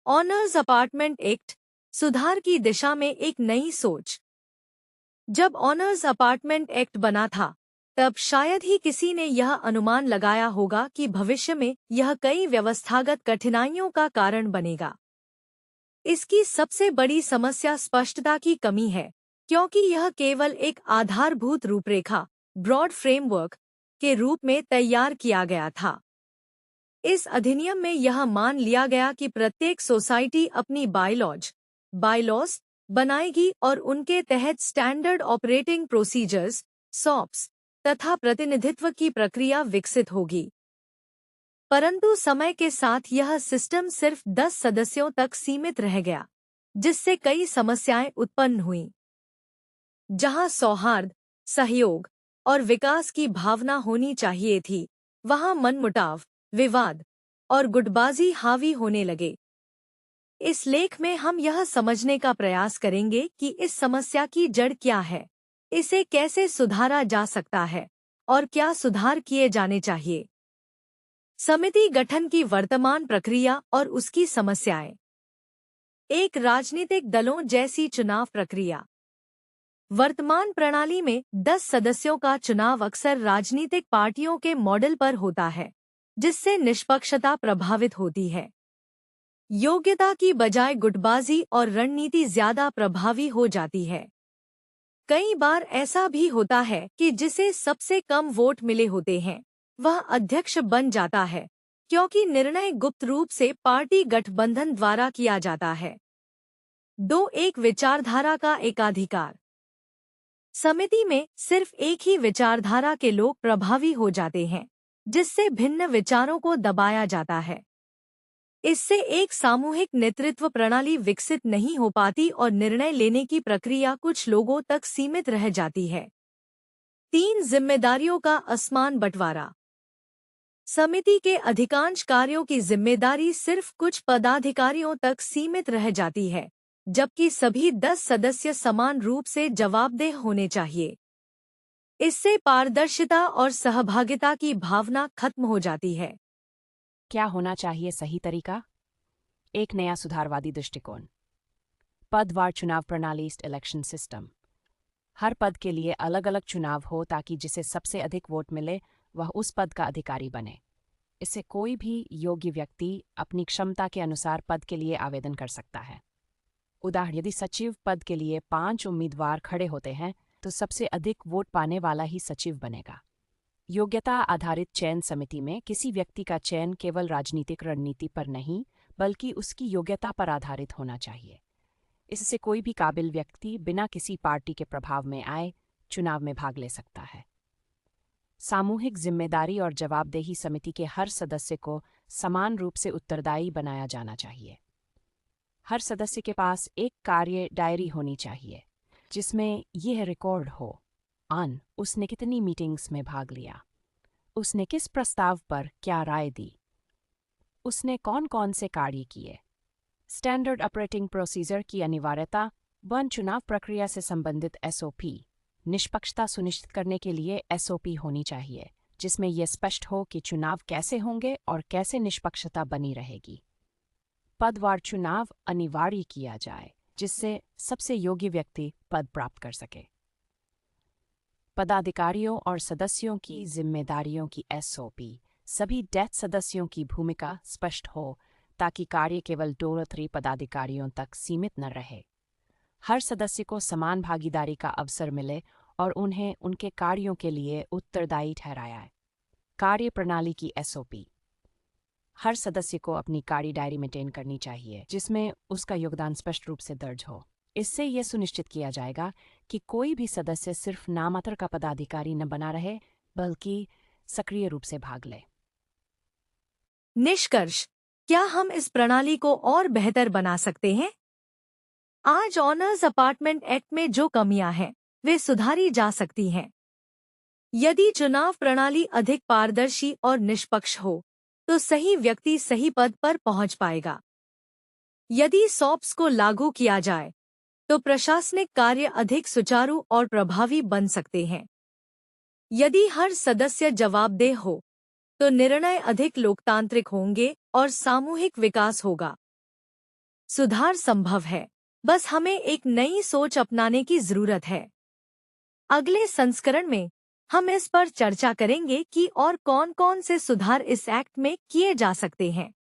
Honours apartment act, सुधार की दिशा में एक नई सोच। जब ऑनर्स अपार्टमेंट एक्ट बना था, तब शायद ही किसी ने यह अनुमान लगाया होगा कि भविष्य में यह कई व्यवस्थागत कठिनाइयों का कारण बनेगा। इसकी सबसे बड़ी समस्या स्पष्टता की कमी है, क्योंकि यह केवल एक आधारभूत रूपरेखा, ब्रॉड फ्रेमवर्क, के रूप में तैयार किया गया था। इस अधिनियम में यह मान लिया गया कि प्रत्येक सोसाइटी अपनी बायलॉज बनाएगी और उनके तहत स्टैंडर्ड ऑपरेटिंग प्रोसीजर्स सॉप्स तथा प्रतिनिधित्व की प्रक्रिया विकसित होगी। परंतु समय के साथ यह सिस्टम सिर्फ 10 सदस्यों तक सीमित रह गया, जिससे कई समस्याएं उत्पन्न हुईं। जहां सौहार्द, सहयोग और विकास की भावना होनी चाहिए थी, वहां मनमुटाव, विवाद और गुटबाजी हावी होने लगे। इस लेख में हम यह समझने का प्रयास करेंगे कि इस समस्या की जड़ क्या है, इसे कैसे सुधारा जा सकता है और क्या सुधार किए जाने चाहिए। समिति गठन की वर्तमान प्रक्रिया और उसकी समस्याएं। एक राजनीतिक दलों जैसी चुनाव प्रक्रिया। वर्तमान प्रणाली में 10 सदस्यों का चुनाव अक्सर राजनीतिक पार्टियों के मॉडल पर होता है, जिससे निष्पक्षता प्रभावित होती है। योग्यता की बजाय गुटबाजी और रणनीति ज्यादा प्रभावी हो जाती है। कई बार ऐसा भी होता है कि जिसे सबसे कम वोट मिले होते हैं, वह अध्यक्ष बन जाता है, क्योंकि निर्णय गुप्त रूप से पार्टी गठबंधन द्वारा किया जाता है। एक विचारधारा का एकाधिकार। समिति में सिर्फ एक ही विचारधारा के लोग प्रभावी हो जाते हैं, जिससे भिन्न विचारों को दबाया जाता है। इससे एक सामूहिक नेतृत्व प्रणाली विकसित नहीं हो पाती और निर्णय लेने की प्रक्रिया कुछ लोगों तक सीमित रह जाती है। 3 जिम्मेदारियों का असमान बंटवारा। समिति के अधिकांश कार्यों की जिम्मेदारी सिर्फ कुछ पदाधिकारियों तक सीमित रह जाती है, जबकि सभी 10 सदस्य समान रूप से जवाबदेह होने चाहिए। इससे पारदर्शिता और सहभागिता की भावना खत्म हो जाती है। क्या होना चाहिए सही तरीका? एक नया सुधारवादी दृष्टिकोण। पदवार चुनाव प्रणाली इलेक्शन सिस्टम। हर पद के लिए अलग अलग चुनाव हो ताकि जिसे सबसे अधिक वोट मिले वह उस पद का अधिकारी बने। इससे कोई भी योग्य व्यक्ति अपनी क्षमता के अनुसार पद के लिए आवेदन कर सकता है। उदाहरण, यदि सचिव पद के लिए 5 उम्मीदवार खड़े होते हैं तो सबसे अधिक वोट पाने वाला ही सचिव बनेगा। योग्यता आधारित चयन समिति में किसी व्यक्ति का चयन केवल राजनीतिक रणनीति पर नहीं, बल्कि उसकी योग्यता पर आधारित होना चाहिए। इससे कोई भी काबिल व्यक्ति बिना किसी पार्टी के प्रभाव में आए चुनाव में भाग ले सकता है। सामूहिक जिम्मेदारी और जवाबदेही। समिति के हर सदस्य को समान रूप से उत्तरदायी बनाया जाना चाहिए। हर सदस्य के पास एक कार्य डायरी होनी चाहिए, जिसमें यह रिकॉर्ड हो उसने कितनी मीटिंग्स में भाग लिया, उसने किस प्रस्ताव पर क्या राय दी, उसने कौन कौन से कार्य किए। स्टैंडर्ड ऑपरेटिंग प्रोसीजर की अनिवार्यता। चुनाव प्रक्रिया से संबंधित एसओपी। निष्पक्षता सुनिश्चित करने के लिए एसओपी होनी चाहिए, जिसमें यह स्पष्ट हो कि चुनाव कैसे होंगे और कैसे निष्पक्षता बनी रहेगी। पदवार चुनाव अनिवार्य किया जाए, जिससे सबसे योग्य व्यक्ति पद प्राप्त कर सके। पदाधिकारियों और सदस्यों की जिम्मेदारियों की एसओपी। सभी डेथ सदस्यों की भूमिका स्पष्ट हो ताकि कार्य केवल 2-3 पदाधिकारियों तक सीमित न रहे। हर सदस्य को समान भागीदारी का अवसर मिले और उन्हें उनके कार्यों के लिए उत्तरदायी ठहराया है। कार्य प्रणाली की एसओपी। हर सदस्य को अपनी कार्य डायरी मेंटेन करनी चाहिए, जिसमें उसका योगदान स्पष्ट रूप से दर्ज हो। इससे यह सुनिश्चित किया जाएगा कि कोई भी सदस्य सिर्फ नामात्र का पदाधिकारी न बना रहे, बल्कि सक्रिय रूप से भाग ले। निष्कर्ष, क्या हम इस प्रणाली को और बेहतर बना सकते हैं? आज ऑनर्स अपार्टमेंट एक्ट में जो कमियां हैं, वे सुधारी जा सकती हैं। यदि चुनाव प्रणाली अधिक पारदर्शी और निष्पक्ष हो, तो सही व्यक्ति सही पद पर पहुंच पाएगा। यदि सॉप्स को लागू किया जाए, तो प्रशासनिक कार्य अधिक सुचारू और प्रभावी बन सकते हैं। यदि हर सदस्य जवाबदेह हो, तो निर्णय अधिक लोकतांत्रिक होंगे और सामूहिक विकास होगा। सुधार संभव है, बस हमें एक नई सोच अपनाने की जरूरत है। अगले संस्करण में हम इस पर चर्चा करेंगे कि और कौन-कौन से सुधार इस एक्ट में किए जा सकते हैं।